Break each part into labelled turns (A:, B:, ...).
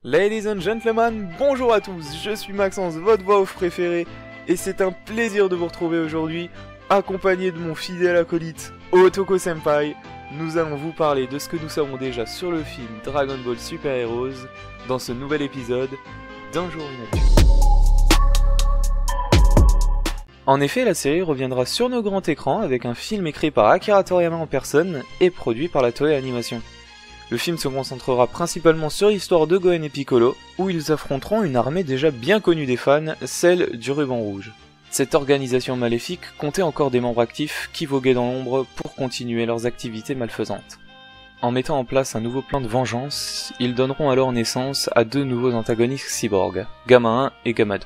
A: Ladies and gentlemen, bonjour à tous, je suis Maxence, votre voix off préférée, et c'est un plaisir de vous retrouver aujourd'hui, accompagné de mon fidèle acolyte, Otoko Senpai. Nous allons vous parler de ce que nous savons déjà sur le film Dragon Ball Super Heroes, dans ce nouvel épisode d'Un jour une actu. En effet, la série reviendra sur nos grands écrans avec un film écrit par Akira Toriyama en personne et produit par la Toei Animation. Le film se concentrera principalement sur l'histoire de Gohan et Piccolo, où ils affronteront une armée déjà bien connue des fans, celle du Ruban Rouge. Cette organisation maléfique comptait encore des membres actifs qui voguaient dans l'ombre pour continuer leurs activités malfaisantes. En mettant en place un nouveau plan de vengeance, ils donneront alors naissance à deux nouveaux antagonistes cyborgs, Gamma 1 et Gamma 2.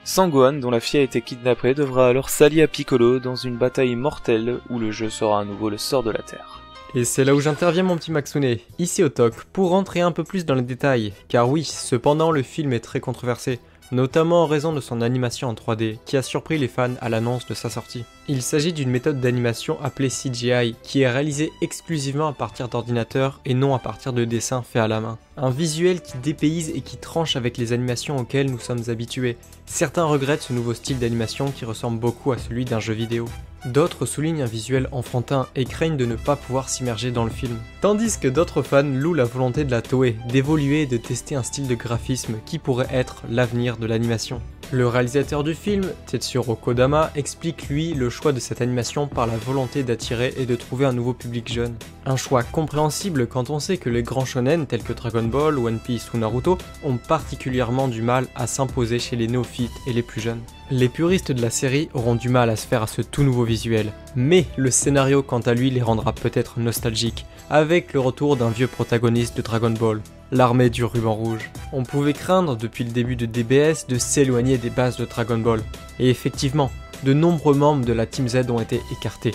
A: Sangohan, dont la fille a été kidnappée, devra alors s'allier à Piccolo dans une bataille mortelle où le jeu sera à nouveau le sort de la Terre.
B: Et c'est là où j'interviens mon petit Maxune, ici au TOC, pour rentrer un peu plus dans les détails, car oui, cependant le film est très controversé, notamment en raison de son animation en 3D, qui a surpris les fans à l'annonce de sa sortie. Il s'agit d'une méthode d'animation appelée CGI, qui est réalisée exclusivement à partir d'ordinateur et non à partir de dessins faits à la main. Un visuel qui dépayse et qui tranche avec les animations auxquelles nous sommes habitués. Certains regrettent ce nouveau style d'animation qui ressemble beaucoup à celui d'un jeu vidéo. D'autres soulignent un visuel enfantin et craignent de ne pas pouvoir s'immerger dans le film. Tandis que d'autres fans louent la volonté de la Toei d'évoluer et de tester un style de graphisme qui pourrait être l'avenir de l'animation. Le réalisateur du film, Tetsuro Kodama, explique lui le choix de cette animation par la volonté d'attirer et de trouver un nouveau public jeune. Un choix compréhensible quand on sait que les grands shonen tels que Dragon Ball, One Piece ou Naruto ont particulièrement du mal à s'imposer chez les néophytes et les plus jeunes. Les puristes de la série auront du mal à se faire à ce tout nouveau visuel, mais le scénario quant à lui les rendra peut-être nostalgiques, avec le retour d'un vieux protagoniste de Dragon Ball, l'armée du Ruban Rouge. On pouvait craindre depuis le début de DBS de s'éloigner des bases de Dragon Ball, et effectivement, de nombreux membres de la Team Z ont été écartés,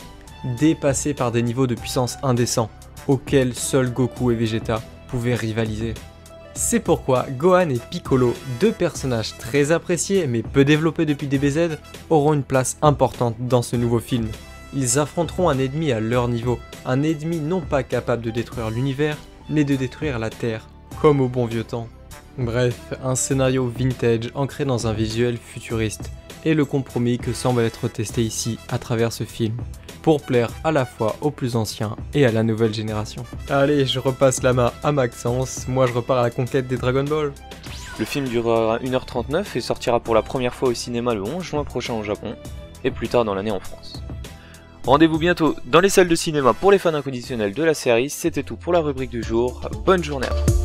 B: dépassés par des niveaux de puissance indécents, auxquels seuls Goku et Vegeta pouvaient rivaliser. C'est pourquoi Gohan et Piccolo, deux personnages très appréciés mais peu développés depuis DBZ, auront une place importante dans ce nouveau film. Ils affronteront un ennemi à leur niveau, un ennemi non pas capable de détruire l'univers, mais de détruire la Terre, comme au bon vieux temps. Bref, un scénario vintage ancré dans un visuel futuriste, et le compromis que semble être testé ici à travers ce film, pour plaire à la fois aux plus anciens et à la nouvelle génération. Allez, je repasse la main à Maxence, moi je repars à la conquête des Dragon Ball.
A: Le film durera 1h39 et sortira pour la première fois au cinéma le 11 juin prochain au Japon, et plus tard dans l'année en France. Rendez-vous bientôt dans les salles de cinéma pour les fans inconditionnels de la série, c'était tout pour la rubrique du jour, bonne journée à vous.